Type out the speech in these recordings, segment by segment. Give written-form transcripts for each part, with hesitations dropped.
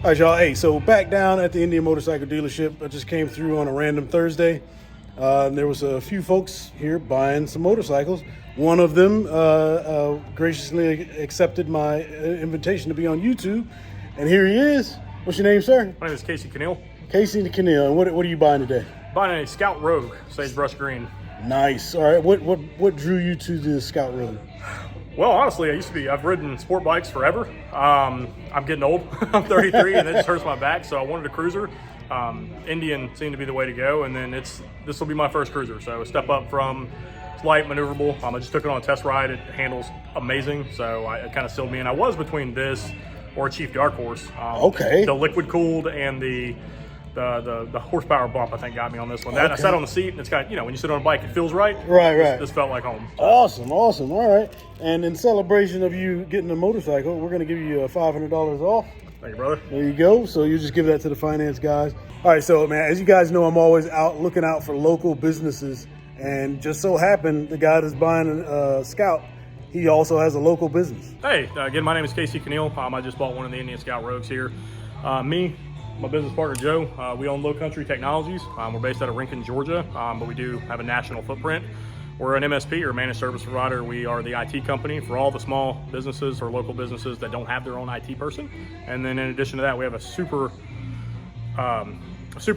All right, y'all. Hey, so back down at the Indian Motorcycle Dealership. I just came through on a random Thursday. There was a few folks here buying some motorcycles. One of them graciously accepted my invitation to be on YouTube. And here he is. What's your name, sir? My name is Casey Cannell. Casey Cannell. And what are you buying today? Buying a Scout Rogue, sagebrush green. Nice. All right. What drew you to the Scout Rogue? Well, honestly, I've ridden sport bikes forever. I'm getting old. I'm 33 and it just hurts my back, so I wanted a cruiser. Indian seemed to be the way to go, and then this will be my first cruiser. So a step up from it's light, maneuverable. I just took it on a test ride. It handles amazing, so it kind of sealed me in. I was between this or a Chief Darkhorse. Okay. The liquid cooled and the horsepower bump, I think, got me on this one. That, okay. I sat on the seat, and it's got, when you sit on a bike, it feels right. Right. This felt like home. Awesome. All right. And in celebration of you getting a motorcycle, we're going to give you $500 off. Thank you, brother. There you go. So you just give that to the finance guys. All right. So, man, as you guys know, I'm always looking out for local businesses. And just so happened, the guy that's buying a Scout, he also has a local business. Hey, again, my name is Casey Cannell. I just bought one of the Indian Scout Rogues here. My business partner, Joe, we own Low Country Technologies. We're based out of Rincon, Georgia, but we do have a national footprint. We're an MSP, or managed service provider. We are the IT company for all the small businesses or local businesses that don't have their own IT person. And then in addition to that, we have a super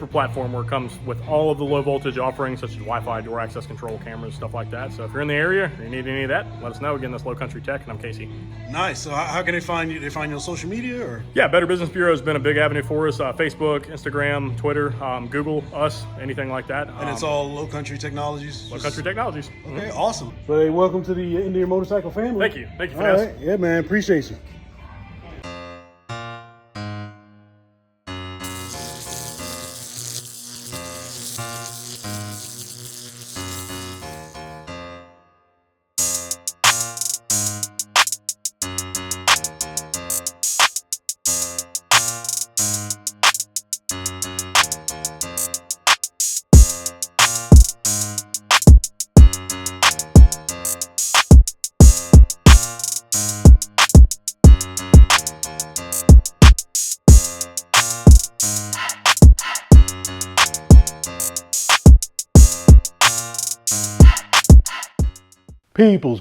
platform where it comes with all of the low voltage offerings, such as Wi-Fi, door access control, cameras, stuff like that. So if you're in the area or you need any of that, let us know. Again, that's Low Country Tech, and I'm Casey. Nice. So how can they find you? They find you on social media, or? Yeah, Better Business Bureau has been a big avenue for us. Facebook, Instagram, Twitter, Google, us, anything like that. And it's all Low Country Technologies? Low Country Technologies. Okay, awesome. So hey, welcome to the Indian Motorcycle family. Thank you. Thank you, Finesse. All right. Yeah, man. Appreciate you.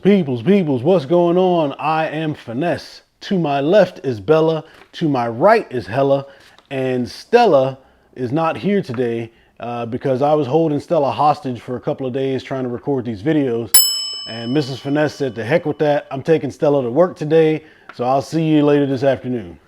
Peoples, what's going on? I am Finesse. To my left is Bella, to my right is Hella, and Stella is not here today because I was holding Stella hostage for a couple of days trying to record these videos, and Mrs. Finesse said, to heck with that, I'm taking Stella to work today, so I'll see you later this afternoon.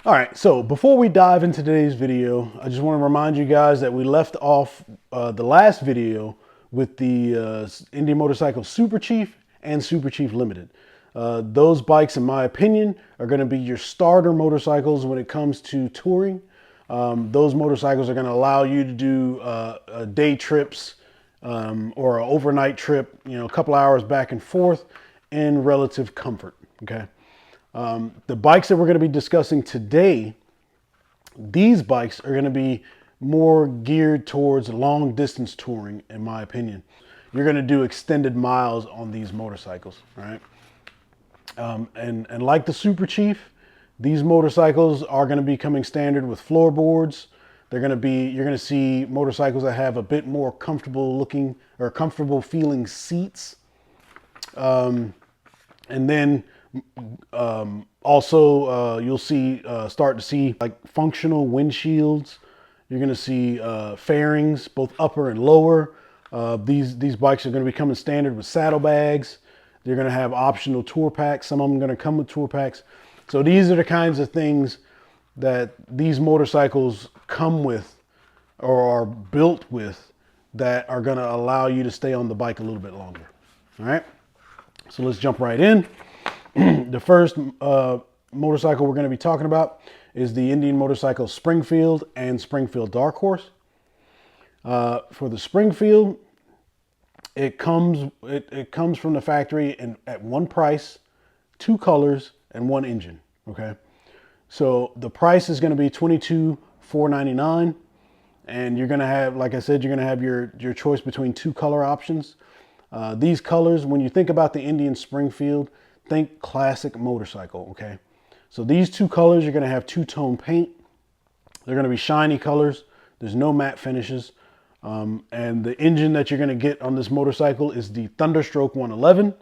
All right, so before we dive into today's video, I just want to remind you guys that we left off the last video with the Indian Motorcycle Super Chief and Super Chief Limited. Those bikes, in my opinion, are going to be your starter motorcycles when it comes to touring. Those motorcycles are going to allow you to do day trips or an overnight trip, a couple hours back and forth in relative comfort, okay? The bikes that we're going to be discussing today, these bikes are going to be more geared towards long distance touring, in my opinion. You're going to do extended miles on these motorcycles, right? And like the Super Chief, these motorcycles are going to be coming standard with floorboards. You're going to see motorcycles that have a bit more comfortable looking or comfortable feeling seats. And then also you'll start to see like functional windshields. You're going to see fairings, both upper and lower. These bikes are going to be coming standard with saddlebags. They're going to have optional tour packs. Some of them are going to come with tour packs. So these are the kinds of things that these motorcycles come with or are built with that are going to allow you to stay on the bike a little bit longer. All right. So let's jump right in. The first motorcycle we're going to be talking about is the Indian Motorcycle Springfield and Springfield Darkhorse. For the Springfield, it comes from the factory at one price, two colors, and one engine. Okay, so the price is going to be $22,499, and you're going to have, like I said, you're going to have your choice between two color options. These colors, when you think about the Indian Springfield, think classic motorcycle. Okay. So these two colors, you're going to have two-tone paint. They're going to be shiny colors. There's no matte finishes. And the engine that you're going to get on this motorcycle is the Thunderstroke 111.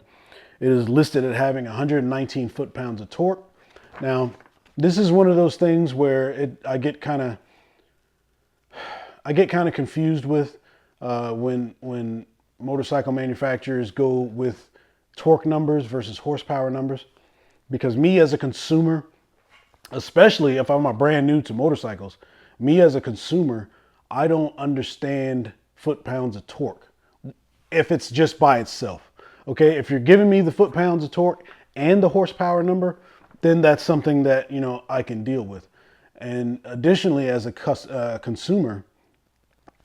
It is listed at having 119 foot-pounds of torque. Now, this is one of those things where I get kind of confused with when motorcycle manufacturers go with torque numbers versus horsepower numbers. Because me as a consumer, especially if I'm brand new to motorcycles, me as a consumer, I don't understand foot-pounds of torque if it's just by itself. Okay, if you're giving me the foot-pounds of torque and the horsepower number, then that's something that, you know, I can deal with. And additionally, as a consumer,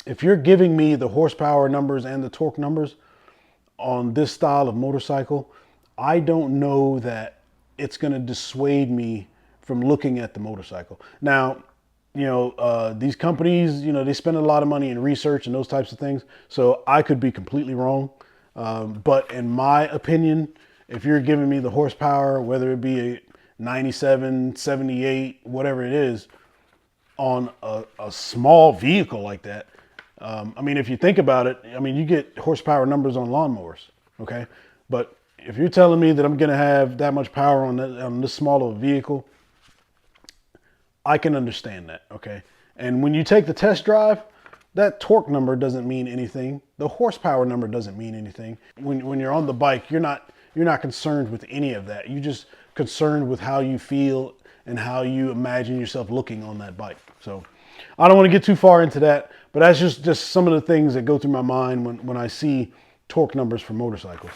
if you're giving me the horsepower numbers and the torque numbers on this style of motorcycle, I don't know that it's going to dissuade me from looking at the motorcycle. Now, you know, these companies, you know, they spend a lot of money in research and those types of things. So I could be completely wrong. But in my opinion, if you're giving me the horsepower, whether it be a 97, 78, whatever it is, on a small vehicle like that, I mean, if you think about it, I mean, you get horsepower numbers on lawnmowers, okay? But if you're telling me that I'm going to have that much power on this small of a vehicle, I can understand that, okay? And when you take the test drive, that torque number doesn't mean anything. The horsepower number doesn't mean anything. When you're on the bike, you're not concerned with any of that. You're just concerned with how you feel and how you imagine yourself looking on that bike. So I don't want to get too far into that, but that's just some of the things that go through my mind when I see torque numbers for motorcycles.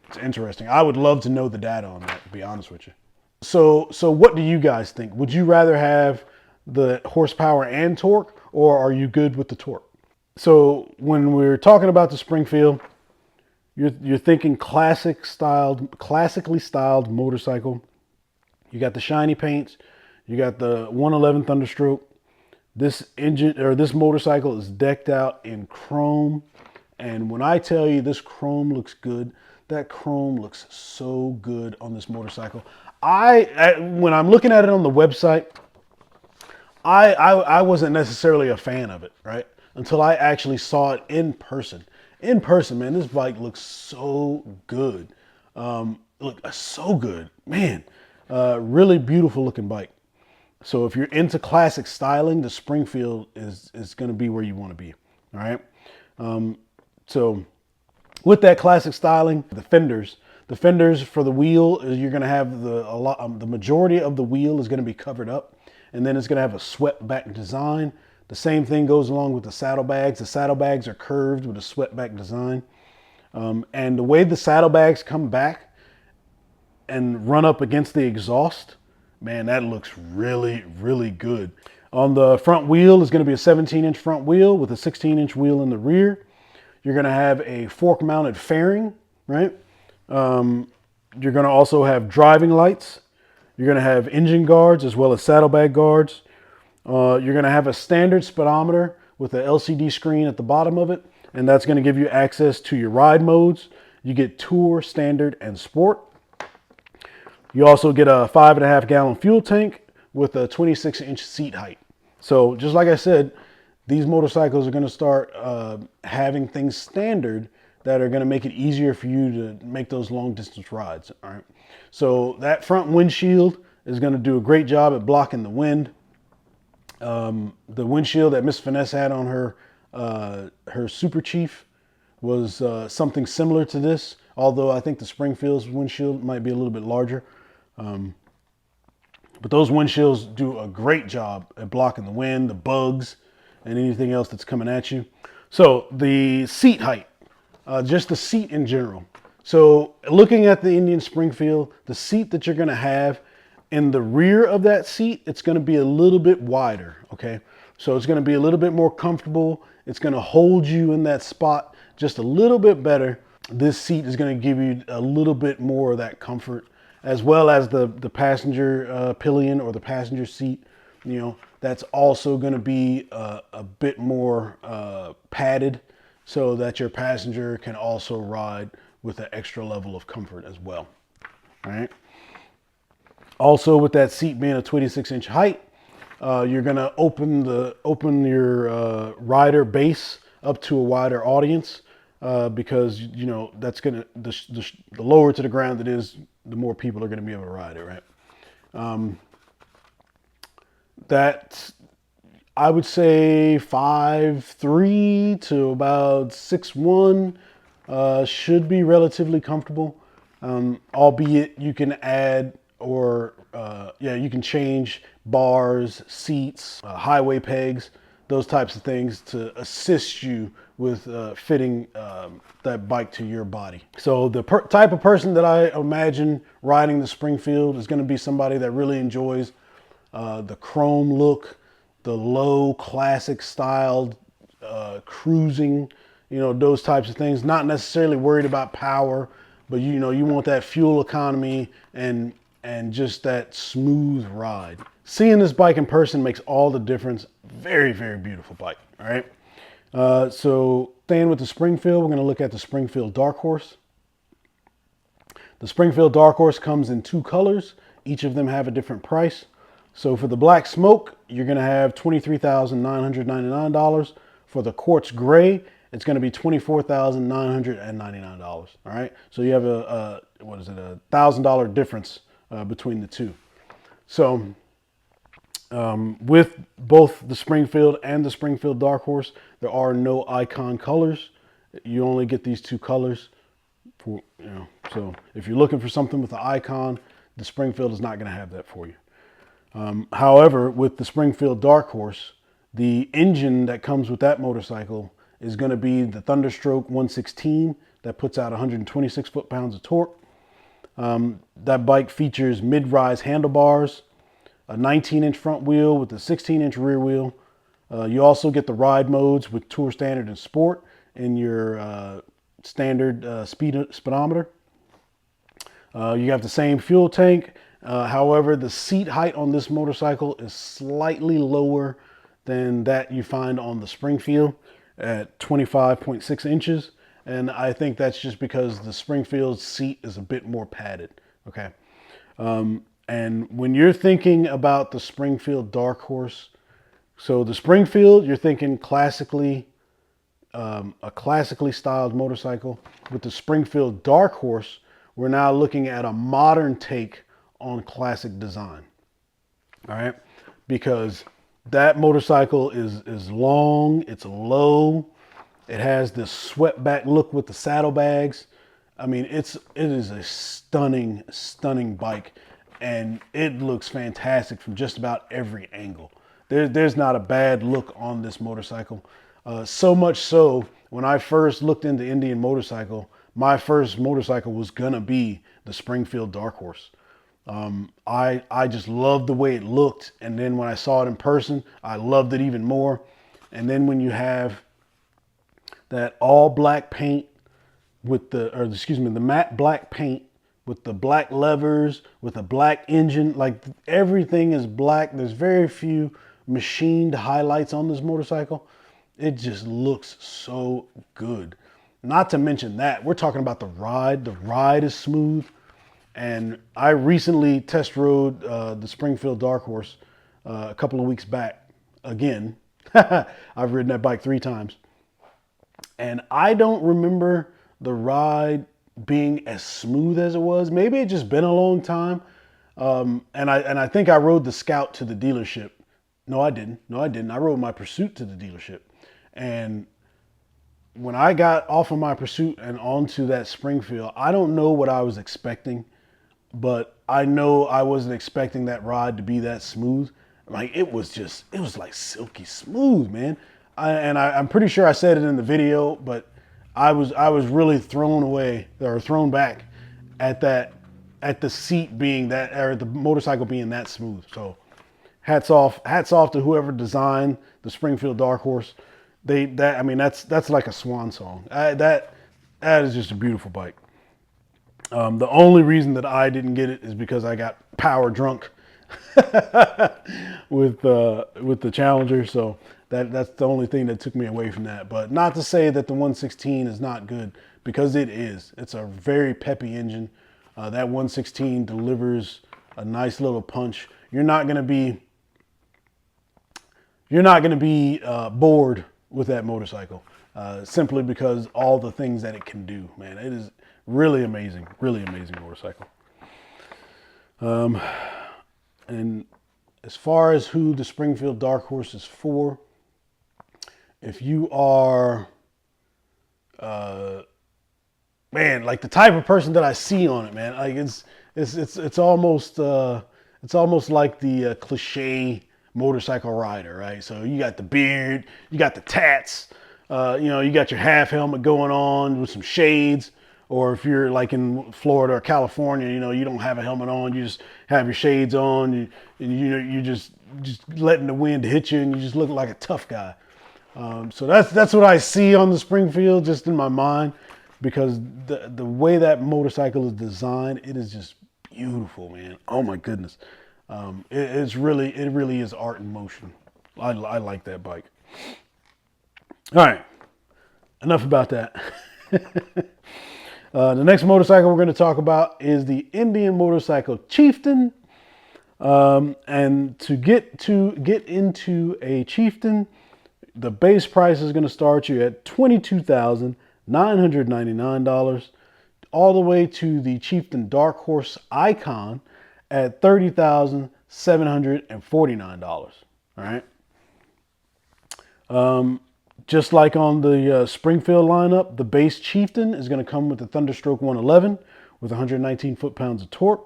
It's interesting. I would love to know the data on that, to be honest with you. So what do you guys think? Would you rather have the horsepower and torque, or are you good with the torque? So when we're talking about the Springfield, you're thinking classically styled motorcycle. You got the shiny paints. You got the 111 Thunderstroke. This engine or this motorcycle is decked out in chrome. And when I tell you this chrome looks good, that chrome looks so good on this motorcycle. When I'm looking at it on the website, I wasn't necessarily a fan of it, right? Until I actually saw it in person. In person, man, this bike looks so good. Look, so good, man. Really beautiful looking bike. So if you're into classic styling, the Springfield is going to be where you want to be. All right. So with that classic styling, the fenders for the wheel, you're going to have the majority of the wheel is going to be covered up, and then it's going to have a swept back design. The same thing goes along with the saddlebags. The saddlebags are curved with a swept back design. And the way the saddlebags come back and run up against the exhaust, man, that looks really, really good. On the front wheel is going to be a 17-inch front wheel with a 16-inch wheel in the rear. You're going to have a fork-mounted fairing, right? You're going to also have driving lights. You're going to have engine guards as well as saddlebag guards. You're going to have a standard speedometer with an LCD screen at the bottom of it, and that's going to give you access to your ride modes. You get Tour, Standard, and Sport. You also get a 5.5 gallon fuel tank with a 26-inch seat height. So just like I said, these motorcycles are going to start having things standard that are going to make it easier for you to make those long distance rides. All right. So that front windshield is going to do a great job at blocking the wind. The windshield that Miss Finesse had on her Super Chief was something similar to this, although I think the Springfield's windshield might be a little bit larger. But those windshields do a great job at blocking the wind, the bugs, and anything else that's coming at you. So the seat height, just the seat in general. So looking at the Indian Springfield, the seat that you're going to have in the rear of that seat, it's going to be a little bit wider, okay? So it's going to be a little bit more comfortable. It's going to hold you in that spot just a little bit better. This seat is going to give you a little bit more of that comfort, as well as the passenger pillion or the passenger seat. You know, that's also going to be a bit more padded so that your passenger can also ride with an extra level of comfort as well. All right. Also, with that seat being a 26-inch height, you're gonna open your rider base up to a wider audience because you know that's gonna the lower to the ground it is, the more people are gonna be able to ride it, right? That I would say 5'3" to about 6'1" should be relatively comfortable. Albeit you can add or you can change bars, seats, highway pegs, those types of things to assist you with fitting that bike to your body. So the type of person that I imagine riding the Springfield is going to be somebody that really enjoys the chrome look, the low classic styled cruising, you know, those types of things. Not necessarily worried about power, but you know, you want that fuel economy and just that smooth ride. Seeing this bike in person makes all the difference. Very, very beautiful bike. All right. So staying with the Springfield, we're going to look at the Springfield Darkhorse. The Springfield Darkhorse comes in 2 colors. Each of them have a different price. So for the black smoke, you're going to have $23,999. For the quartz gray, it's going to be $24,999. All right. So you have a $1,000 difference between the two. So with both the Springfield and the Springfield Darkhorse, there are no icon colors. You only get these 2 colors. For, you know, so if you're looking for something with an icon, the Springfield is not going to have that for you. However, with the Springfield Darkhorse, the engine that comes with that motorcycle is going to be the Thunderstroke 116 that puts out 126 foot-pounds of torque. That bike features mid-rise handlebars, a 19-inch front wheel with a 16-inch rear wheel. You also get the ride modes with Tour Standard and Sport in your standard speedometer. You have the same fuel tank. However, the seat height on this motorcycle is slightly lower than that you find on the Springfield at 25.6 inches. And I think that's just because the Springfield seat is a bit more padded. Okay. And when you're thinking about the Springfield Darkhorse, so the Springfield, you're thinking classically, a classically styled motorcycle. With the Springfield Darkhorse, we're now looking at a modern take on classic design. All right. Because that motorcycle is long, it's low, it has this swept back look with the saddlebags. I mean, it is a stunning, stunning bike, and it looks fantastic from just about every angle. There's not a bad look on this motorcycle. So much so, when I first looked into Indian motorcycle, my first motorcycle was gonna be the Springfield Darkhorse. I just loved the way it looked, and then when I saw it in person, I loved it even more. And then when you have that all black paint with the matte black paint with the black levers, with a black engine, like everything is black. There's very few machined highlights on this motorcycle. It just looks so good. Not to mention that we're talking about the ride. The ride is smooth. And I recently test rode the Springfield Darkhorse a couple of weeks back. Again, I've ridden that bike 3 times. And I don't remember the ride being as smooth as it was. Maybe it just been a long time. And I think I rode the Scout to the dealership. No, I didn't. I rode my Pursuit to the dealership. And when I got off of my Pursuit and onto that Springfield, I don't know what I was expecting. But I know I wasn't expecting that ride to be that smooth. Like it was like silky smooth, man. I'm pretty sure I said it in the video, but I was really thrown back at the seat being that, or the motorcycle being that smooth. So hats off to whoever designed the Springfield Darkhorse. That's like a swan song. That is just a beautiful bike. The only reason that I didn't get it is because I got power drunk with the Challenger. So that's the only thing that took me away from that. But not to say that the 116 is not good, because it is. It's a very peppy engine. That 116 delivers a nice little punch. You're not going to be bored with that motorcycle, simply because all the things that it can do, man. It is really amazing motorcycle. And as far as who the Springfield Darkhorse is for, if you are, man, like the type of person that I see on it, man, like it's almost like the cliche motorcycle rider, right? So you got the beard, you got the tats, you got your half helmet going on with some shades. Or if you're like in Florida or California, you don't have a helmet on, you just have your shades on, you're just letting the wind hit you, and you just look like a tough guy. So that's what I see on the Springfield, just in my mind, because the way that motorcycle is designed, it is just beautiful, man. Oh my goodness, it really is art in motion. I like that bike. All right, enough about that. The next motorcycle we're going to talk about is the Indian motorcycle Chieftain. And to get into a Chieftain, the base price is going to start you at $22,999, all the way to the Chieftain Darkhorse Icon at $30,749. All right. Just like on the Springfield lineup, the base Chieftain is going to come with the Thunderstroke 111 with 119 foot-pounds of torque.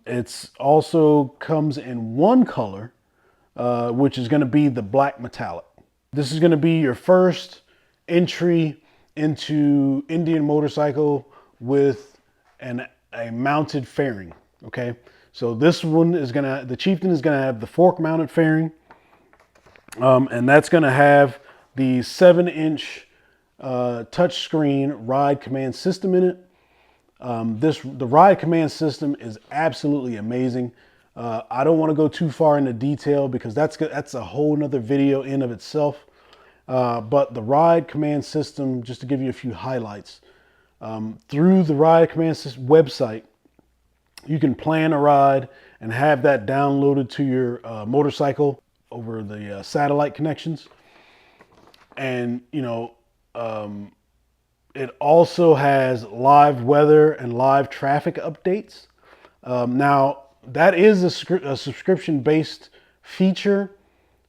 It's also comes in one color, which is going to be the black metallic. This is going to be your first entry into Indian motorcycle with a mounted fairing. Okay, so this one is the Chieftain is going to have the fork-mounted fairing. And that's going to have the 7-inch touchscreen ride command system in it. The ride command system is absolutely amazing. I don't want to go too far into detail because that's a whole nother video in of itself. But the ride command system, just to give you a few highlights, through the ride command system website, you can plan a ride and have that downloaded to your motorcycle over the satellite connections. And it also has live weather and live traffic updates. Now that is a subscription based feature.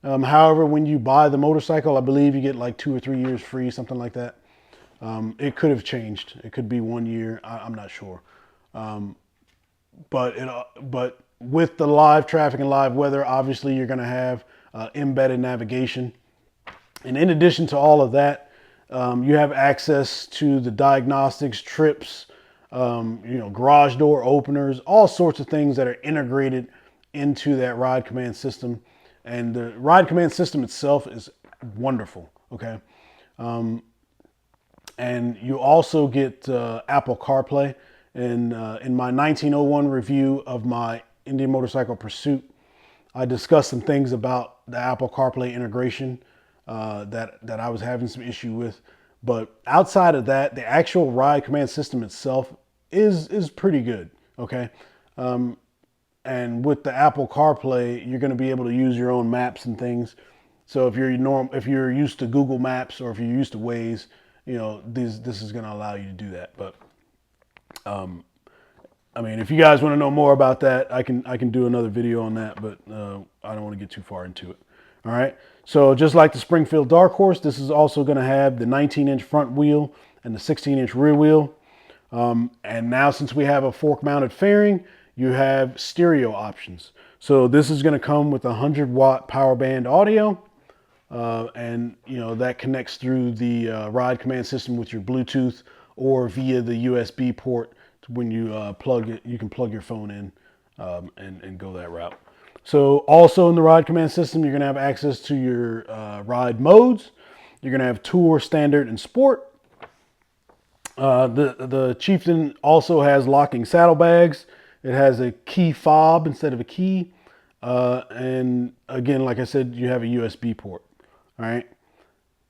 However, when you buy the motorcycle, I believe you get like 2 or 3 years free, something like that. It could have changed. It could be 1 year. I'm not sure. But with the live traffic and live weather, obviously you're going to have embedded navigation. And in addition to all of that, you have access to the diagnostics, trips, garage door openers, all sorts of things that are integrated into that ride command system. And the ride command system itself is wonderful. Okay. And you also get Apple CarPlay. In my 1901 review of my Indian Motorcycle Pursuit, I discussed some things about the Apple CarPlay integration that I was having some issue with. But outside of that, the actual ride command system itself is pretty good. Okay. And with the Apple CarPlay, you're going to be able to use your own maps and things. So if you're used to Google Maps or if you're used to Waze, this is going to allow you to do that. But I mean, if you guys want to know more about that, I can do another video on that, but I don't want to get too far into it. All right. So just like the Springfield Darkhorse, this is also going to have the 19-inch front wheel and the 16-inch rear wheel. And now since we have a fork-mounted fairing, you have stereo options. So this is going to come with 100-watt power band audio. And that connects through the ride command system with your Bluetooth or via the USB port. When you plug it, you can plug your phone in and go that route. So also in the ride command system, you're going to have access to your ride modes. You're going to have Tour, Standard, and Sport. The Chieftain also has locking saddlebags. It has a key fob instead of a key. And again, like I said, you have a USB port. All right.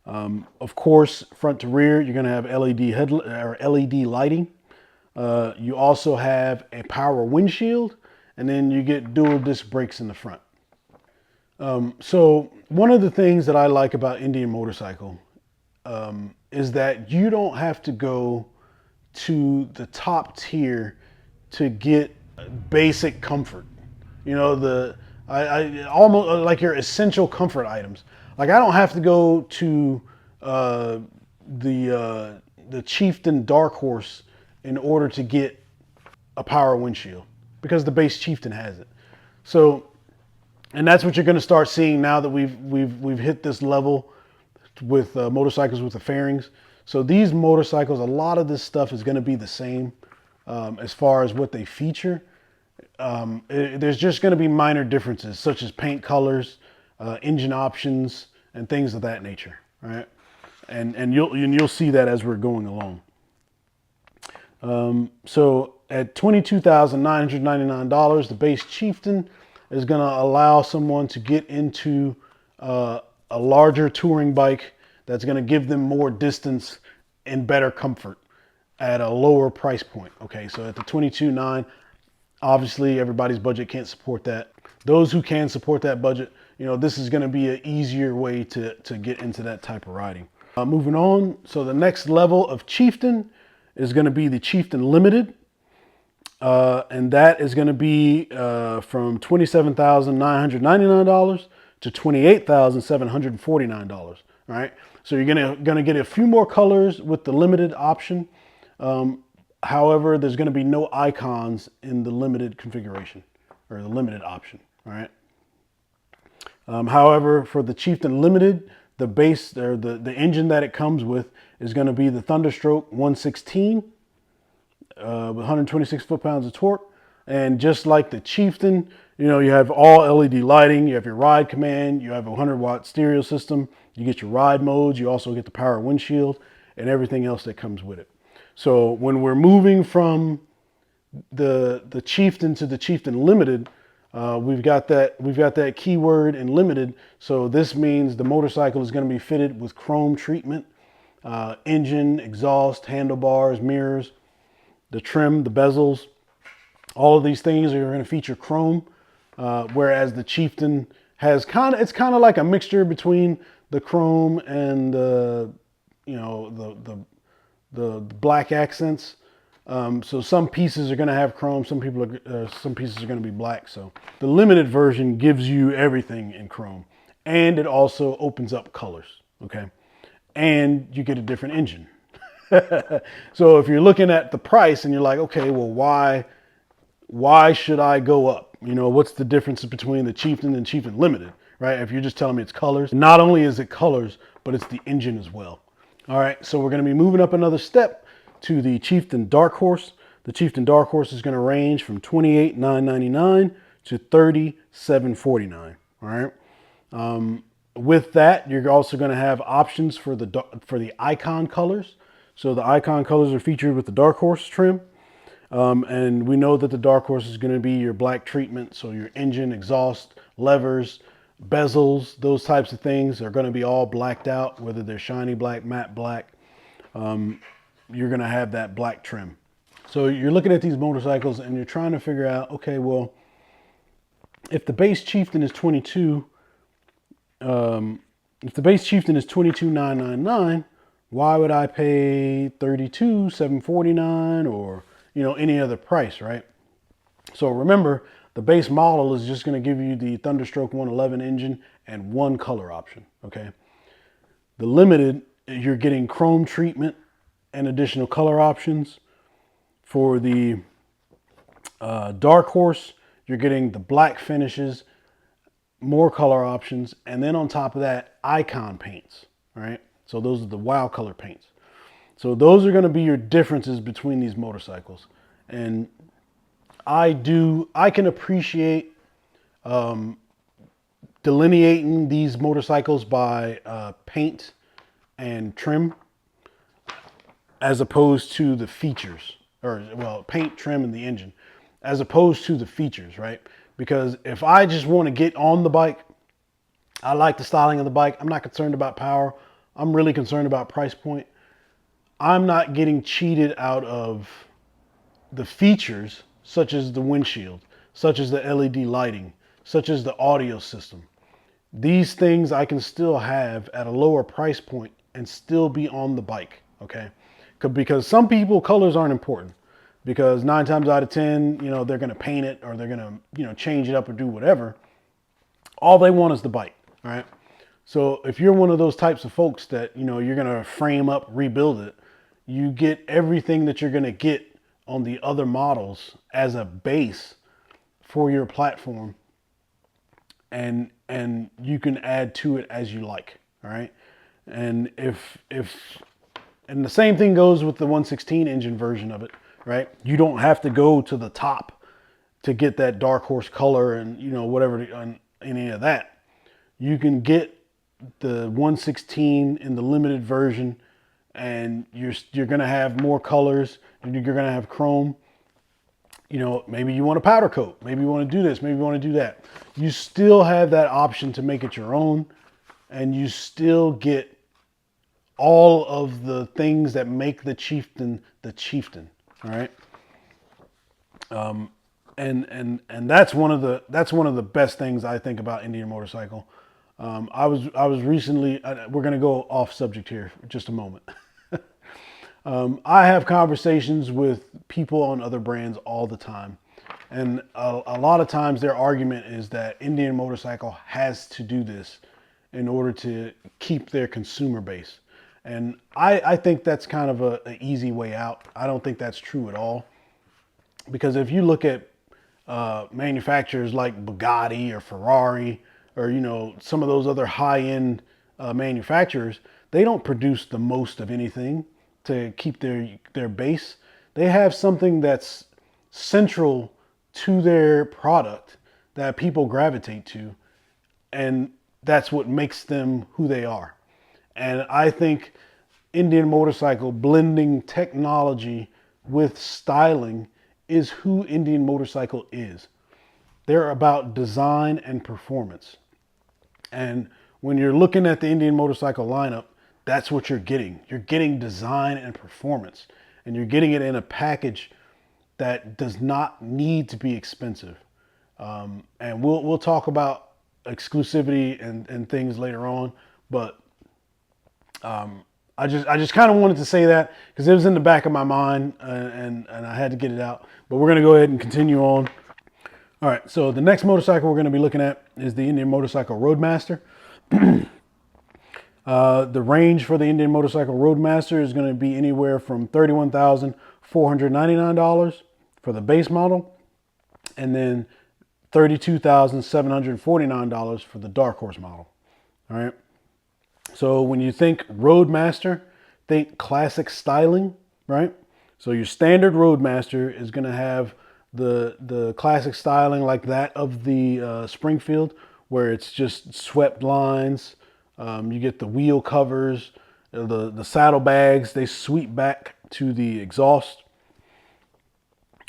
Of course, front to rear, you're going to have LED LED lighting. You also have a power windshield, and then you get dual disc brakes in the front. So one of the things that I like about Indian Motorcycle is that you don't have to go to the top tier to get basic comfort. You know, I almost like your essential comfort items. Like I don't have to go to the Chieftain Darkhorse in order to get a power windshield because the base Chieftain has it. So, and that's what you're going to start seeing now that we've hit this level with motorcycles with the fairings. So these motorcycles, a lot of this stuff is going to be the same as far as what they feature. There's just going to be minor differences such as paint colors, engine options, and things of that nature, right? And you'll see that as we're going along. So at $22,999, the base Chieftain is going to allow someone to get into a larger touring bike that's going to give them more distance and better comfort at a lower price point. Okay, so at the $22,999, obviously everybody's budget can't support that. Those who can support that budget, you know, this is going to be an easier way to get into that type of riding. Moving on, so the next level of Chieftain is going to be the Chieftain Limited. And that is going to be from $27,999 to $28,749. Right? So you're going to get a few more colors with the limited option. However, there's going to be no icons in the limited configuration or the limited option. All right. However, for the Chieftain Limited, the base or the engine that it comes with is going to be the Thunderstroke 116 with 126 foot-pounds of torque. And just like the Chieftain, you know, you have all LED lighting, you have your ride command, you have a 100-watt stereo system, you get your ride modes, you also get the power windshield and everything else that comes with it. So when we're moving from the Chieftain to the Chieftain Limited, we've got that keyword in limited. So this means the motorcycle is going to be fitted with chrome treatment, engine, exhaust, handlebars, mirrors, the trim, the bezels. All of these things are going to feature chrome, whereas the Chieftain has it's kind of like a mixture between the chrome and the black accents. So some pieces are going to have chrome, some pieces are going to be black. So the limited version gives you everything in chrome, and it also opens up colors. Okay, and you get a different engine. So if you're looking at the price and you're like, okay, well, why should I go up? You know, what's the difference between the Chieftain and Chieftain Limited, right? If you're just telling me it's colors, not only is it colors, but it's the engine as well. All right, so we're going to be moving up another step to the Chieftain Darkhorse. The Chieftain Darkhorse is going to range from $28,999 to $37,449. All right. With that, you're also going to have options for the icon colors. So the icon colors are featured with the Darkhorse trim. And we know that the Darkhorse is going to be your black treatment. So your engine, exhaust, levers, bezels, those types of things are going to be all blacked out, whether they're shiny black, matte black. You're going to have that black trim. So you're looking at these motorcycles and you're trying to figure out, okay, well, if the base Chieftain is $22,999, why would I pay $32,749 or, you know, any other price, right? So remember, the base model is just going to give you the Thunderstroke 111 engine and one color option, okay? The limited, you're getting chrome treatment and additional color options. For the Darkhorse, you're getting the black finishes, more color options, and then on top of that, icon paints, all right? So those are the wow color paints. So those are going to be your differences between these motorcycles. And I can appreciate delineating these motorcycles by paint and trim as opposed to the features, or well, paint, trim, and the engine, as opposed to the features, right? Because if I just want to get on the bike, I like the styling of the bike. I'm not concerned about power. I'm really concerned about price point. I'm not getting cheated out of the features, such as the windshield, such as the LED lighting, such as the audio system, these things I can still have at a lower price point and still be on the bike, okay? Because some people, colors aren't important, because 9 times out of 10, you know, they're going to paint it or they're going to, you know, change it up or do whatever. All they want is the bike, all right? So if you're one of those types of folks that, you know, you're going to frame up, rebuild it, you get everything that you're going to get on the other models as a base for your platform, and you can add to it as you like, all right? And and the same thing goes with the 116 engine version of it, right? You don't have to go to the top to get that Darkhorse color and, you know, whatever, any of that. You can get the 116 in the limited version, and you're going to have more colors, and you're going to have chrome. You know, maybe you want a powder coat, maybe you want to do this, maybe you want to do that. You still have that option to make it your own, and you still get all of the things that make the Chieftain, all right? And that's one of the best things I think about Indian Motorcycle. I was recently, we're going to go off subject here for just a moment. I have conversations with people on other brands all the time. And a lot of times their argument is that Indian Motorcycle has to do this in order to keep their consumer base. And I think that's kind of an easy way out. I don't think that's true at all. Because if you look at manufacturers like Bugatti or Ferrari, or, you know, some of those other high-end manufacturers, they don't produce the most of anything to keep their base. They have something that's central to their product that people gravitate to, and that's what makes them who they are. And I think Indian Motorcycle, blending technology with styling, is who Indian Motorcycle is. They're about design and performance. And when you're looking at the Indian Motorcycle lineup, that's what you're getting. You're getting design and performance, and you're getting it in a package that does not need to be expensive. And we'll talk about exclusivity and things later on, but I just kind of wanted to say that because it was in the back of my mind, and I had to get it out. But we're going to go ahead and continue on. All right, so the next motorcycle we're going to be looking at is the Indian Motorcycle Roadmaster. The range for the Indian Motorcycle Roadmaster is going to be anywhere from $31,499 for the base model, and then $32,749 for the Darkhorse model. All right. So when you think Roadmaster, think classic styling, right? So your standard Roadmaster is going to have the classic styling like that of the Springfield, where it's just swept lines. You get the wheel covers, the saddlebags, they sweep back to the exhaust.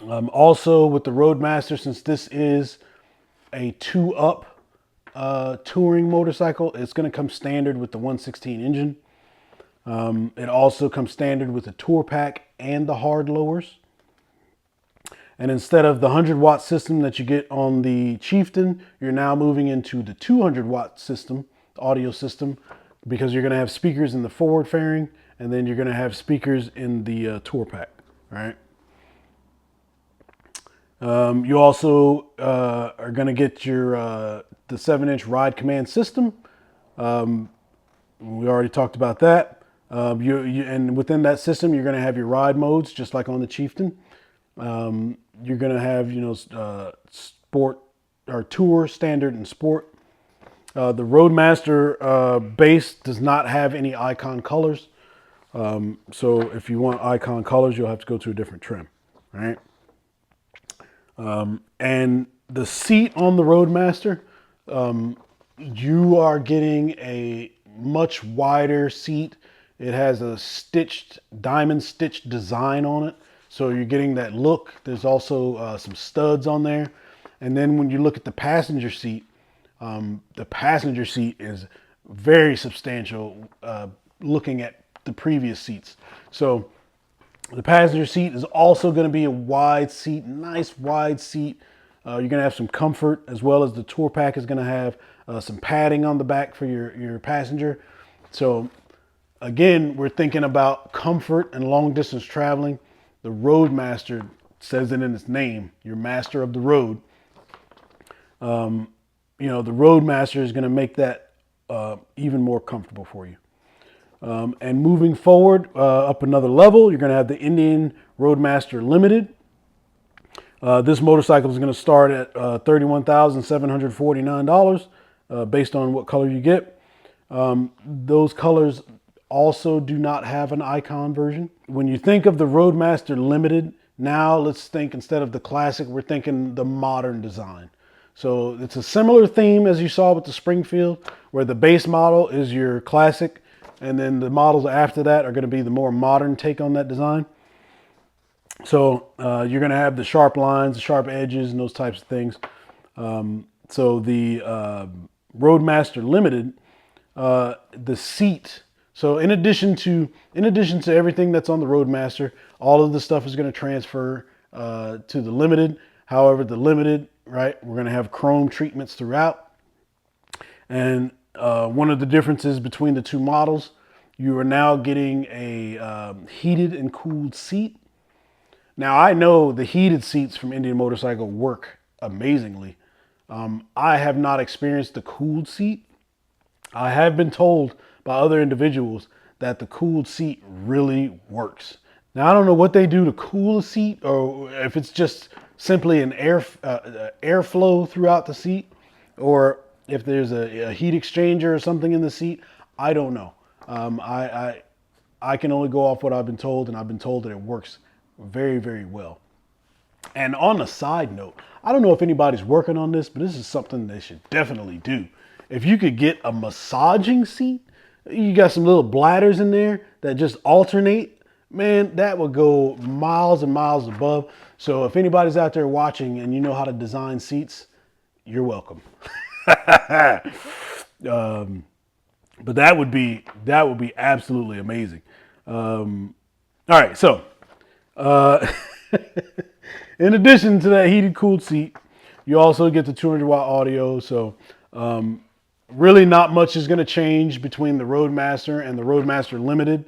Also with the Roadmaster, since this is a 2-up touring motorcycle, it's going to come standard with the 116 engine. It also comes standard with the tour pack and the hard lowers. And instead of the 100-watt system that you get on the Chieftain, you're now moving into the 200-watt system, audio system, because you're going to have speakers in the forward fairing, and then you're going to have speakers in the tour pack. All right. You also are going to get your the 7-inch ride command system. We already talked about that. And within that system, you're going to have your ride modes, just like on the Chieftain. You're going to have, you know, sport or tour, standard, and sport. The Roadmaster base does not have any icon colors. So if you want icon colors, you'll have to go to a different trim. All right. And the seat on the Roadmaster, you are getting a much wider seat. It has a diamond stitched design on it. So you're getting that look. There's also some studs on there. And then when you look at the passenger seat is very substantial looking at the previous seats. So The passenger seat is also going to be a wide seat, nice wide seat. You're going to have some comfort, as well as the tour pack is going to have some padding on the back for your passenger. So again, we're thinking about comfort and long distance traveling. The Roadmaster says it in its name, your master of the road. You know, the Roadmaster is going to make that even more comfortable for you. And moving forward up another level, you're going to have the Indian Roadmaster Limited. This motorcycle is going to start at $31,749 based on what color you get. Those colors also do not have an icon version. When you think of the Roadmaster Limited, now let's think, instead of the classic, we're thinking the modern design. So it's a similar theme as you saw with the Springfield, where the base model is your classic, and then the models after that are going to be the more modern take on that design. So you're going to have the sharp lines, the sharp edges, and those types of things. So the Roadmaster Limited, the seat. So in addition to everything that's on the Roadmaster, all of the stuff is going to transfer to the Limited. However, the Limited, right, we're going to have chrome treatments throughout. And one of the differences between the two models, you are now getting a heated and cooled seat. Now, I know the heated seats from Indian Motorcycle work amazingly. I have not experienced the cooled seat. I have been told by other individuals that the cooled seat really works. Now, I don't know what they do to cool a seat, or if it's just simply an airflow throughout the seat, or if there's a heat exchanger or something in the seat. I don't know. I can only go off what I've been told, and I've been told that it works very, very well. And on a side note, I don't know if anybody's working on this, but this is something they should definitely do. If you could get a massaging seat, you got some little bladders in there that just alternate, man, that would go miles and miles above. So if anybody's out there watching and you know how to design seats, you're welcome. But that would be absolutely amazing. All right, so in addition to that heated cooled seat, you also get the 200-watt audio. So really not much is going to change between the Roadmaster and the Roadmaster Limited,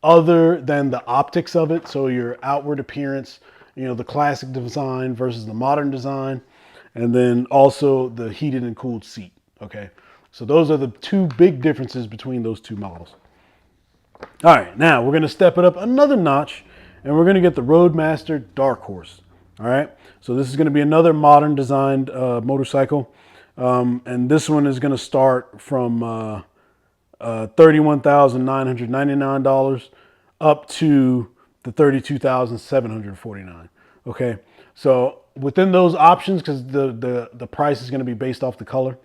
other than the optics of it. So your outward appearance, you know, the classic design versus the modern design, and then also the heated and cooled seat. Okay, so those are the two big differences between those two models. All right, now we're going to step it up another notch, and we're going to get the Roadmaster Darkhorse. All right, so this is going to be another modern designed motorcycle, and this one is going to start from $31,999 up to the $32,749. Okay, so within those options, because the price is going to be based off the color.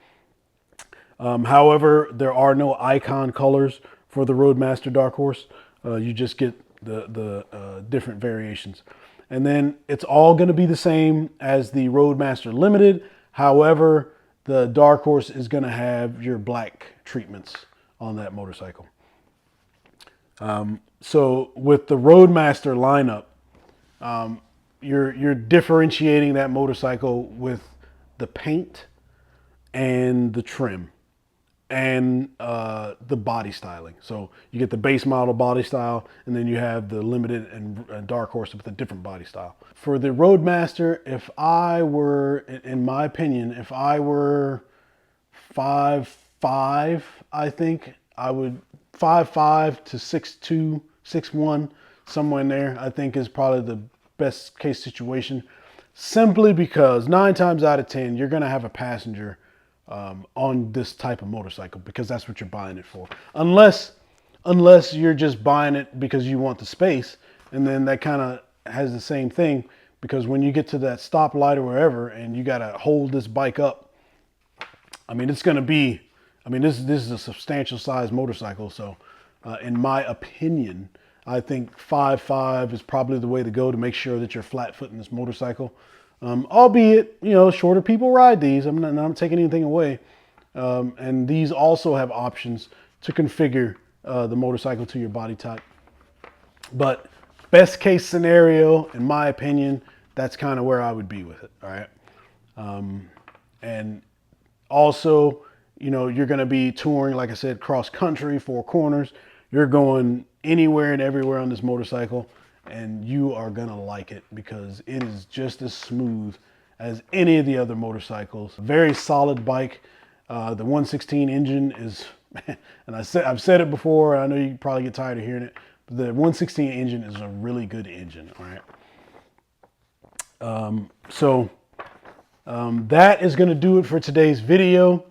However, there are no icon colors for the Roadmaster Darkhorse. You just get the different variations. And then it's all going to be the same as the Roadmaster Limited. However, the Darkhorse is going to have your black treatments on that motorcycle. So with the Roadmaster lineup, you're differentiating that motorcycle with the paint and the trim and the body styling. So you get the base model body style, and then you have the Limited and Darkhorse with a different body style. For the Roadmaster, if I were, in my opinion, if I were 5'5", I think I would 5'5" to 6'2", 6'1", somewhere in there, I think is probably the best case situation. Simply because 9 times out of 10, you're going to have a passenger on this type of motorcycle, because that's what you're buying it for. Unless you're just buying it because you want the space, and then that kind of has the same thing, because when you get to that stoplight or wherever and you got to hold this bike up, I mean, it's going to be, I mean, this is a substantial size motorcycle. So in my opinion, I think 5'5" is probably the way to go to make sure that you're flat footing this motorcycle. Albeit, you know, shorter people ride these. I'm not taking anything away. And these also have options to configure the motorcycle to your body type. But best case scenario, in my opinion, that's kind of where I would be with it. All right. And also, you know, you're going to be touring, like I said, cross country, four corners. You're going anywhere and everywhere on this motorcycle, and you are going to like it because it is just as smooth as any of the other motorcycles. Very solid bike. The 116 engine is, and I've said it before, I know you probably get tired of hearing it, but the 116 engine is a really good engine. All right. That is going to do it for today's video.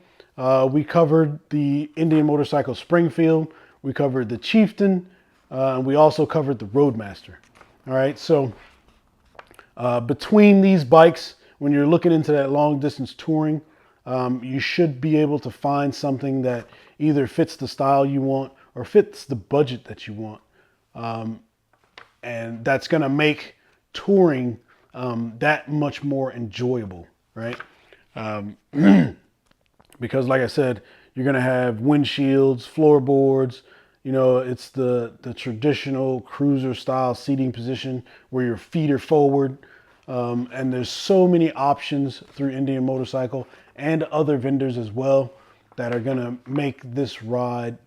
We covered the Indian Motorcycle Springfield. We covered the Chieftain. And we also covered the Roadmaster. All right. So between these bikes, when you're looking into that long distance touring, you should be able to find something that either fits the style you want or fits the budget that you want. And that's going to make touring that much more enjoyable, right? Because like I said, you're going to have windshields, floorboards, you know, it's the traditional cruiser style seating position where your feet are forward. And there's so many options through Indian Motorcycle and other vendors as well that are going to make this ride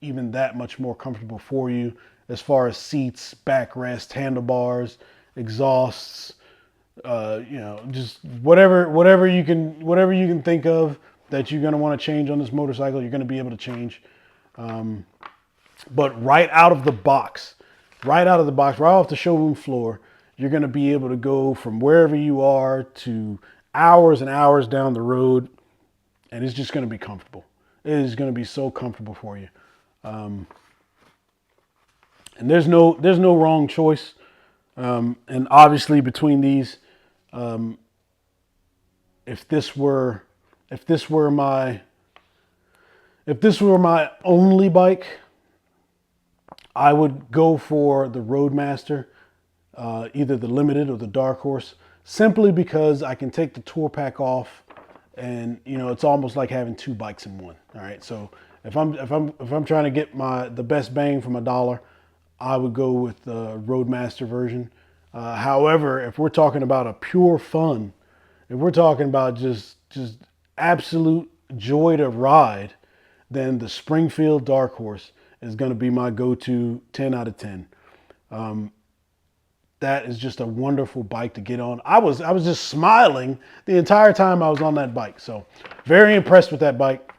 even that much more comfortable for you as far as seats, backrest, handlebars, exhausts, you know, just whatever you can think of that you're going to want to change on this motorcycle, you're going to be able to change. But right out of the box, right off the showroom floor, you're going to be able to go from wherever you are to hours and hours down the road, and it's just going to be comfortable. It is going to be so comfortable for you. And there's no wrong choice. And obviously between these, if this were my only bike, I would go for the Roadmaster, either the Limited or the Darkhorse, simply because I can take the tour pack off, and you know, it's almost like having two bikes in one. All right, so if I'm trying to get the best bang for my dollar, I would go with the Roadmaster version. However, if we're talking about a pure fun, if we're talking about just absolute joy to ride, then the Springfield Darkhorse is going to be my go-to 10 out of 10. That is just a wonderful bike to get on. I was just smiling the entire time I was on that bike. So very impressed with that bike.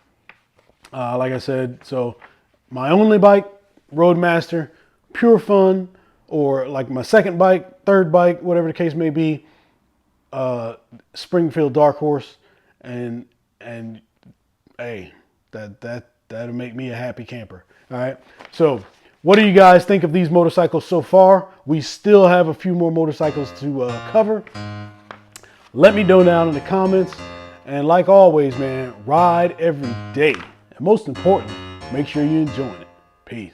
Like I said, so my only bike, Roadmaster, pure fun, or like my second bike, third bike, whatever the case may be, Springfield Darkhorse, and hey, that'll make me a happy camper. All right. So what do you guys think of these motorcycles so far? We still have a few more motorcycles to cover. Let me know down in the comments. And like always, man, ride every day. And most importantly, make sure you're enjoying it. Peace.